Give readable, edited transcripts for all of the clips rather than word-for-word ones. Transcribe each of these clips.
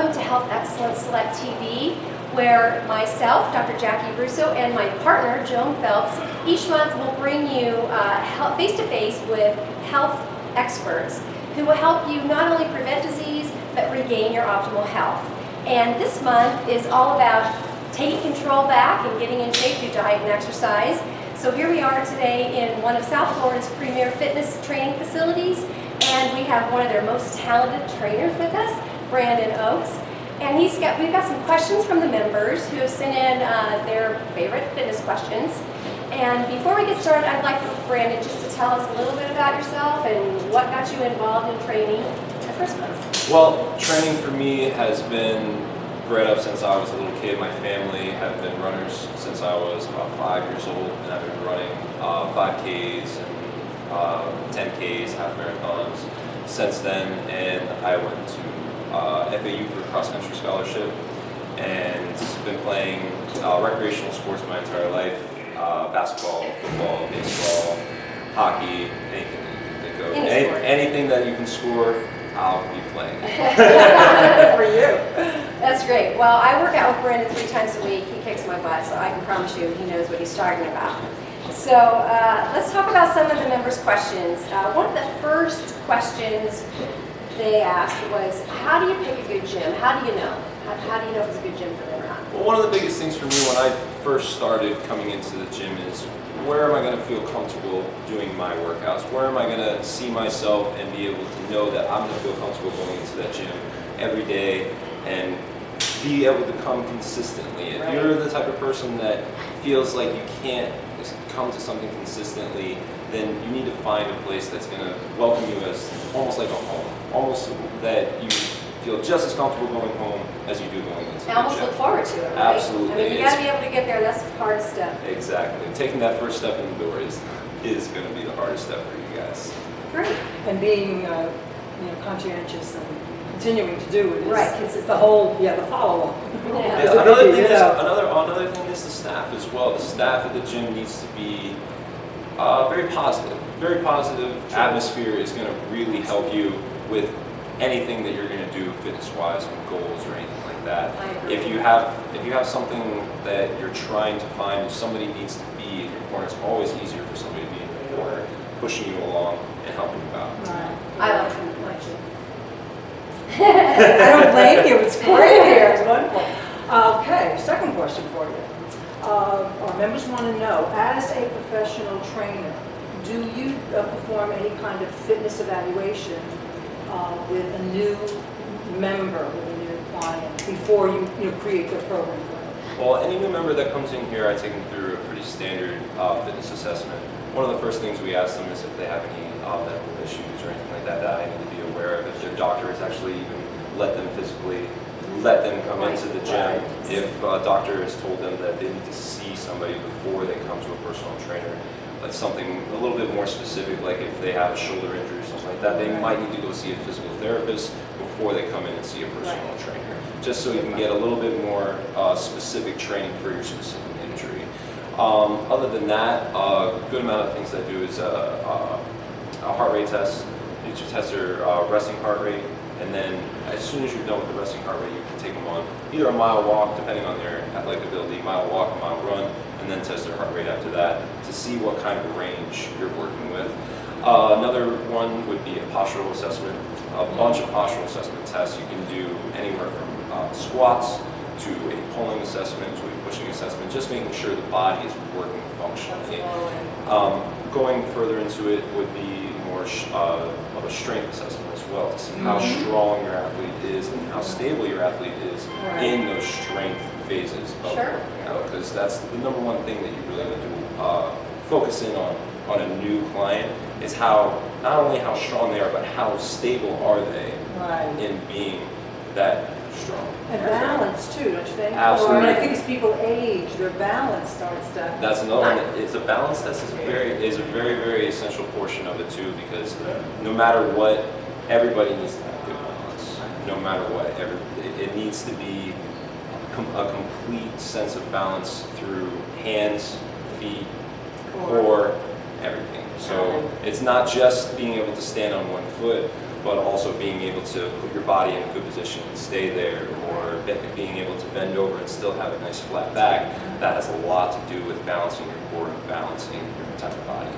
welcome to Health Excellence Select TV, where myself, Dr. Jackie Russo, and my partner, Joan Phelps, each month will bring you face-to-face with health experts who will help you not only prevent disease, but regain your optimal health. And this month is all about taking control back and getting in shape through diet and exercise. So here we are today in one of South Florida's premier fitness training facilities, and we have one of their most talented trainers with us, Brandon Oakes. And we've got some questions from the members who have sent in their favorite fitness questions. And before we get started, I'd like for Brandon just to tell us a little bit about yourself and what got you involved in training in the first place. Well, training for me has been bred up since I was a little kid. My family have been runners since I was about 5 years old, and I've been running 5Ks and 10Ks, half marathons since then. And I went to FAU for a cross-country scholarship, and been playing recreational sports my entire life. Basketball, football, baseball, hockey, anything that you can think of. Anything that you can score, I'll be playing. For you. That's great. Well, I work out with Brandon 3 times a week. He kicks my butt, so I can promise you he knows what he's talking about. So let's talk about some of the members' questions. One of the first questions they asked was, how do you pick a good gym? How do you know? How do you know if it's a good gym for them or not? Well, one of the biggest things for me when I first started coming into the gym is, where am I going to feel comfortable doing my workouts? Where am I going to see myself and be able to know that I'm going to feel comfortable going into that gym every day and be able to come consistently? If you're the type of person that feels like you can't come to something consistently, then you need to find a place that's going to welcome you as almost like a home, almost that you feel just as comfortable going home as you do going into the gym. Almost look forward to it, right? Absolutely. I mean, you got to be able to get there. That's the hardest step. Exactly. Taking that first step in the door is going to be the hardest step for you guys. Great. And being conscientious and continuing to do it is right. The whole, the follow-up. Yeah. Another thing is the staff as well. The staff at the gym needs to be very positive. Very positive atmosphere is going to really help you with anything that you're going to do fitness-wise and goals or anything like that. If you have something that you're trying to find, if somebody needs to be in your corner, it's always easier for somebody to be in your corner, pushing you along and helping you out. Right. I love him much. I don't blame you. It's great here. It's wonderful. Okay, second question for you. Our members want to know, as a professional trainer, do you perform any kind of fitness evaluation with a new member, with a new client, before you create the program for them? Well, any new member that comes in here, I take them through a pretty standard fitness assessment. One of the first things we ask them is if they have any medical issues or anything like that that I need to be aware of. If their doctor has actually even let them come into the gym. If a doctor has told them that they need to see somebody before they come to a personal trainer. That's something a little bit more specific, like if they have a shoulder injury or something like that, they might need to go see a physical therapist before they come in and see a personal trainer, just so you can get a little bit more specific training for your specific injury. Other than that, a good amount of things I do is a heart rate test. You just test their resting heart rate, and then as soon as you're done with the resting heart rate, you can take them on either a mile walk, depending on their athletic ability, mile walk, a mile run, and then test their heart rate after that to see what kind of range you're working with. Another one would be a postural assessment. A bunch of postural assessment tests. You can do anywhere from squats to a pulling assessment to a pushing assessment, just making sure the body is working functionally. Going further into it would be more of a strength assessment as well, to see how strong your athlete is and how stable your athlete is in those strength phases of working out, because that's the number one thing that you really need to focus in on a new client, is how, not only how strong they are, but how stable are they in being that strong. And balance too, don't you think? Absolutely. Or I think as people age, their balance starts to... That's another one. It's a balance test is a very, very essential portion of it too, because no matter what, everybody needs to have good balance. No matter what, it needs to be a complete sense of balance through hands, feet, core, everything. So it's not just being able to stand on one foot, but also being able to put your body in a good position and stay there, or being able to bend over and still have a nice flat back. That has a lot to do with balancing your core and balancing your entire body.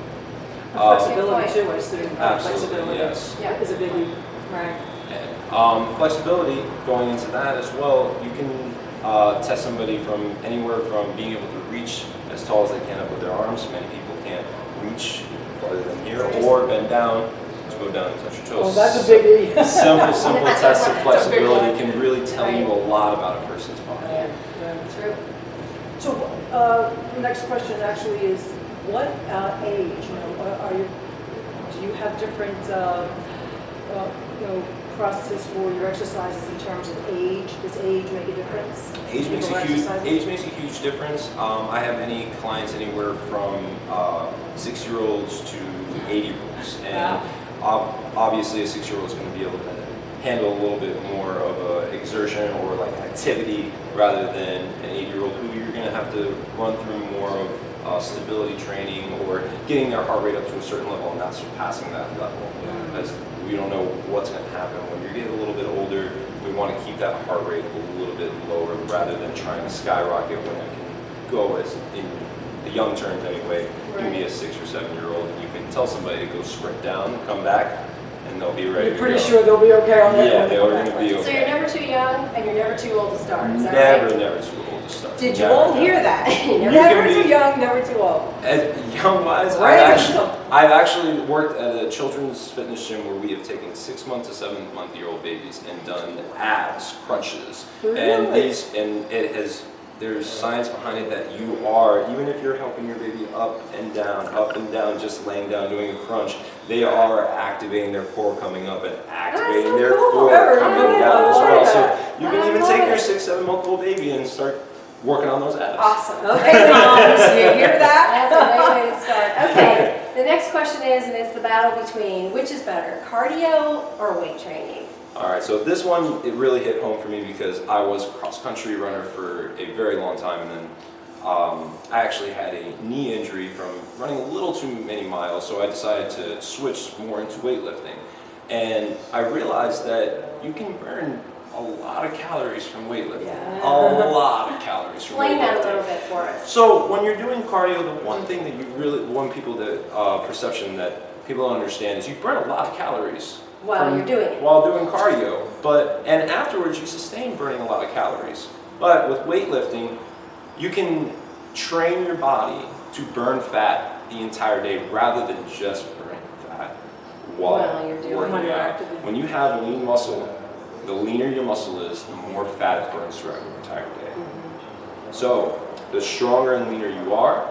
Flexibility too, I assume. Absolutely, Flexibility yes. is a biggie, right? And, flexibility, going into that as well, you can test somebody from anywhere from being able to reach as tall as they can up with their arms. Many people can't reach farther than here, or bend down to go down and touch your toes. Oh, that's a biggie. Simple test of flexibility can really tell you a lot about a person's body. True. So, next question actually is, what age? Do you have different, processes for your exercises in terms of age? Does age make a difference? Age makes a huge difference. I have any clients anywhere from 6-year-olds to 80-year-olds, and obviously a 6-year-old is going to be able to handle a little bit more of a exertion or like activity rather than an 8-year-old who you're going to have to run through more of stability training or getting their heart rate up to a certain level and not surpassing that level. As we don't know what's going to happen when you're getting a little bit older. We want to keep that heart rate a little bit lower rather than trying to skyrocket when it can go as in the young terms anyway. You can be a 6 or 7-year-old and you can tell somebody to go sprint down, come back, and they'll be ready. You're pretty sure they'll be okay on that. Yeah, they're going to be okay. So you're never too young and you're never too old to start, is that right? Never too old to start. Did you all hear that? Never too young, never too old. As young-wise, Right. I've actually worked at a children's fitness gym where we have taken 6-month to 7-month-year-old babies and done abs, crunches, and there's science behind it that you are, even if you're helping your baby up and down, just laying down doing a crunch, they are activating their core coming up and activating their core coming down as well. So you can even take your 6-7-month-old baby and start working on those abs. Awesome. Okay, moms, you hear that? That's a great way to start. Okay, the next question is, and it's the battle between which is better, cardio or weight training? All right, so this one, it really hit home for me because I was a cross-country runner for a very long time, and then I actually had a knee injury from running a little too many miles, so I decided to switch more into weightlifting. And I realized that you can burn a lot of calories from weightlifting. Yeah. A lot of calories from Explain that a weightlifting. little bit for us. So when you're doing cardio, the one thing that perception that people don't understand is you burn a lot of calories While you're doing it. While doing cardio, and afterwards you sustain burning a lot of calories. But with weightlifting, you can train your body to burn fat the entire day rather than just burning fat while you're doing working it. out. When you have lean muscle, the leaner your muscle is, the more fat it burns throughout your entire day. So the stronger and leaner you are,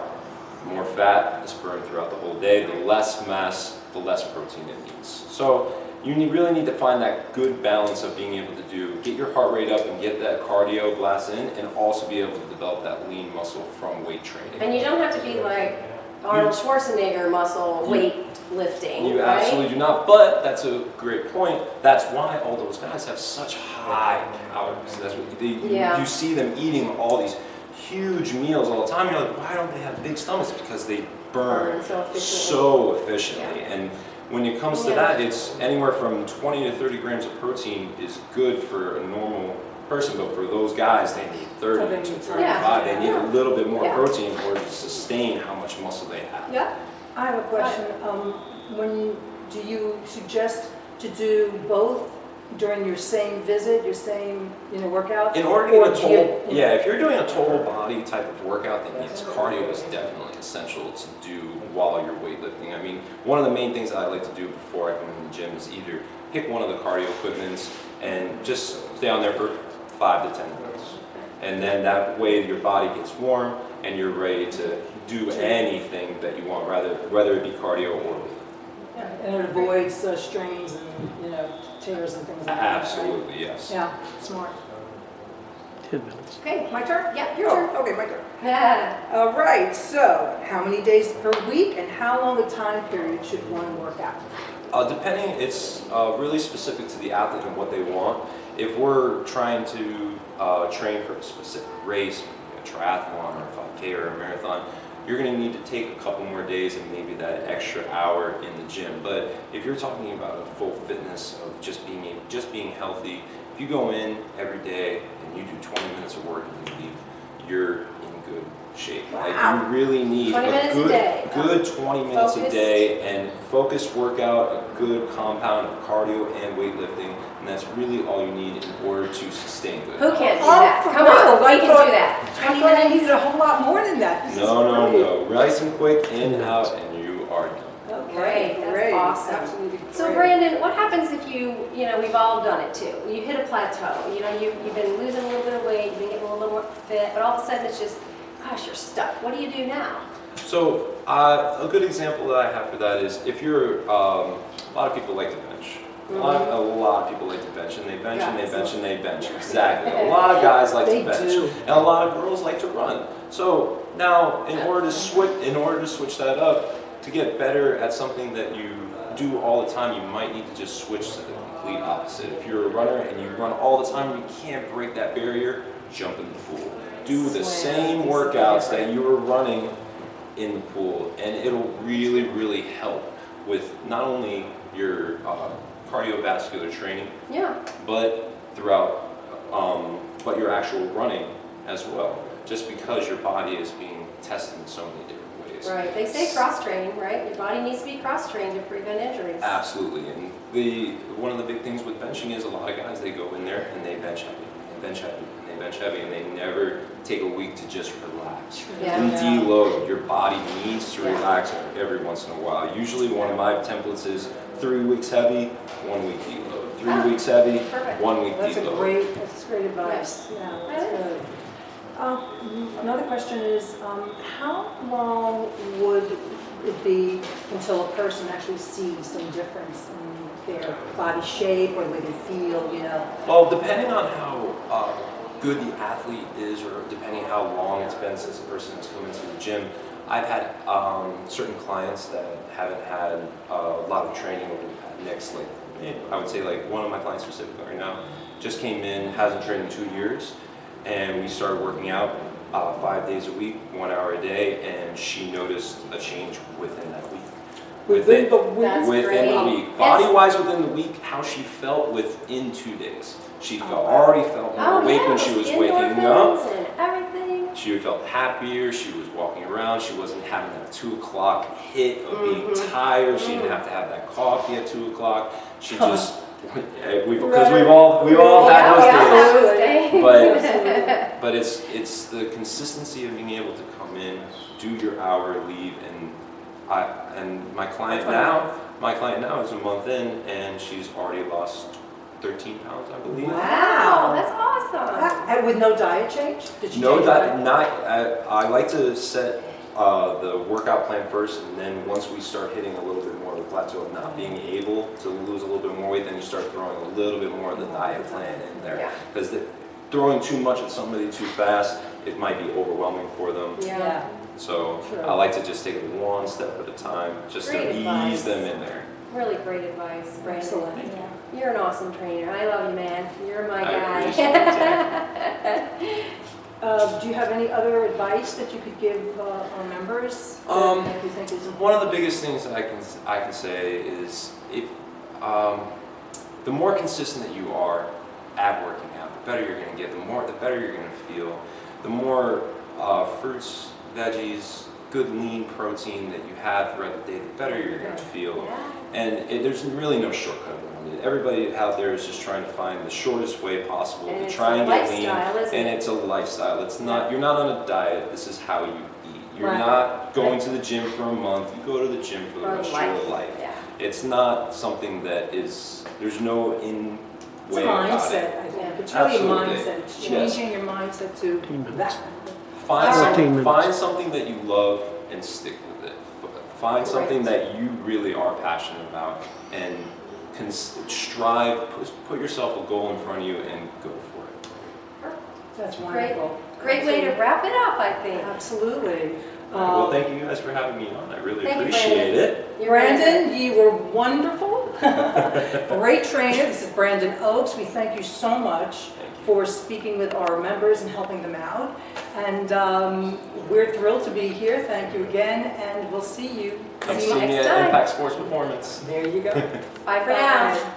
the more fat is burned throughout the whole day, the less mass, the less protein it needs. So you really need to find that good balance of being able to get your heart rate up and get that cardio blast in, and also be able to develop that lean muscle from weight training. And you don't have to be like Arnold Schwarzenegger muscle weight lifting, You right? absolutely do not, but that's a great point. That's why all those guys have such high calories. That's what you see them eating all these huge meals all the time. You're like, why don't they have big stomachs? Because they burn so efficiently. And when it comes to that, it's anywhere from 20 to 30 grams of protein is good for a normal person, but for those guys, they need 30 to 35. They need a little bit more protein in order to sustain how much muscle they have. Yeah. I have a question. Do you suggest to do both during your same visit, your same workout? In order to get a total, if you're doing a total body type of workout, then yes, cardio is definitely essential to do while you're weightlifting. I mean, one of the main things that I like to do before I come in the gym is either pick one of the cardio equipments and just stay on there for 5 to 10 minutes. And then that way your body gets warm and you're ready to do anything that you want, whether it be cardio or weightlifting. And it avoids strains and tears and things like that. Absolutely, right? yes. Yeah, smart. 10 minutes. Okay, my turn? Yeah, your turn. Okay, my turn. All right, so how many days per week and how long a time period should one work out? Depending, it's really specific to the athlete and what they want. If we're trying to train for a specific race, a triathlon or a 5K or a marathon, you're going to need to take a couple more days and maybe that extra hour in the gym. But if you're talking about a full fitness of just being healthy, if you go in every day and you do 20 minutes of work and you leave, you're in good shape. Wow. Like, you really need 20 a minutes a day. good 20 minutes Focused. a day and focused workout, a good compound of cardio and weightlifting, and that's really all you need in order to sustain good Who health. can't do Oh, that? for Come real? on, we I can thought- do that. I 20 thought I minutes. needed a whole lot more than that. This is No, great. nice and quick, in and out, and you are done. Okay, Great, that's great. awesome. Absolutely great. So Brandon, what happens if we've all done it too. You hit a plateau, you've been losing a little bit of weight, you've been getting a little more fit, but all of a sudden it's just, gosh, you're stuck. What do you do now? So a good example that I have for that is if you're, a lot of people like to bench. A lot of people like to bench, and they bench, and they bench, and they bench. Exactly. A lot of guys like They to bench, do. and a lot of girls like to run. So now, in order to switch that up, to get better at something that you do all the time, you might need to just switch to the complete opposite. If you're a runner and you run all the time, you can't break that barrier. Jump in the pool. Do the same workouts that you were running in the pool, and it'll really, really help with not only your cardiovascular training, Yeah. but but your actual running as well. Just because your body is being tested in so many different ways. Right. They say cross-training, right? Your body needs to be cross-trained to prevent injuries. Absolutely, and one of the big things with benching is a lot of guys, they go in there and they bench heavy, and bench heavy, and they bench heavy, and they never take a week to just relax Yeah. and deload. Your body needs to relax every once in a while. Usually one of my templates is 3 weeks heavy, 1 week deload. 3 weeks heavy, Perfect. 1 week That's deload. that's great advice. Yeah, that's That is. good. Another question is, how long would it be until a person actually sees some difference in their body shape or the way they feel, Well, depending on how good the athlete is, or depending how long it's been since a person has come into the gym, I've had certain clients that haven't had a lot of training over the next, I would say one of my clients specifically right now just came in, hasn't trained in 2 years, and we started working out 5 days a week, 1 hour a day, and she noticed a change within that week. within the week? That's Within the great. week. Body-wise within the week, how she felt within 2 days. She already felt more awake when she was waking up. And everything. She felt happier, she was walking around, she wasn't having that 2 o'clock hit of being tired, she didn't have to have that coffee at 2 o'clock. She just, because we've all had those days. But it's the consistency of being able to come in, do your hour, leave, and my client now is a month in, and she's already lost 13 pounds, I believe. Wow, that's awesome. And with no diet change? Did you No, change that diet? I like to set the workout plan first, and then once we start hitting a little bit more of the plateau of not being able to lose a little bit more weight, then you start throwing a little bit more of the diet plan in there. Yeah. Because throwing too much at somebody too fast, it might be overwhelming for them. Yeah. So Sure. I like to just take it one step at a time, just Great to advice. ease them in there. Really great advice, Brandon. Excellent. You're an awesome trainer. I love you, man. You're my I guy. appreciate Do you have any other advice that you could give our members that you think is important? One of the biggest things that I can say is if the more consistent that you are at working out, the better you're going to get. The better you're going to feel. The more fruits, veggies, good lean protein that you have throughout the day, the better you're going to feel. Yeah. And there's really no shortcut around it. Everybody out there is just trying to find the shortest way possible And to it's try a and get lean. lifestyle, isn't And it? it's a lifestyle. It's not. You're not on a diet. This is how you eat. You're Right. not going to the gym for a month. You go to the gym for the For rest of life. your life. Yeah. It's not something that is. There's no It's a way about it. mindset, I think. It's really a Absolutely. mindset. It's Yes. changing your mindset to 15 minutes. that. Find, 15 some, minutes. find something that you love and stick with it. Find something that you really are passionate about and strive, put yourself a goal in front of you and go for it. That's Great. wonderful. Great way to wrap it up, I think. Absolutely. Well, thank you guys for having me on. I really Thank you, appreciate it. You're Brandon, you were wonderful. Great trainer. This is Brandon Oakes. We thank you so much for speaking with our members and helping them out. And we're thrilled to be here. Thank you again, and we'll see you Come See you see me next at time. Impact Sports Performance. There you go. Bye for now. Bye.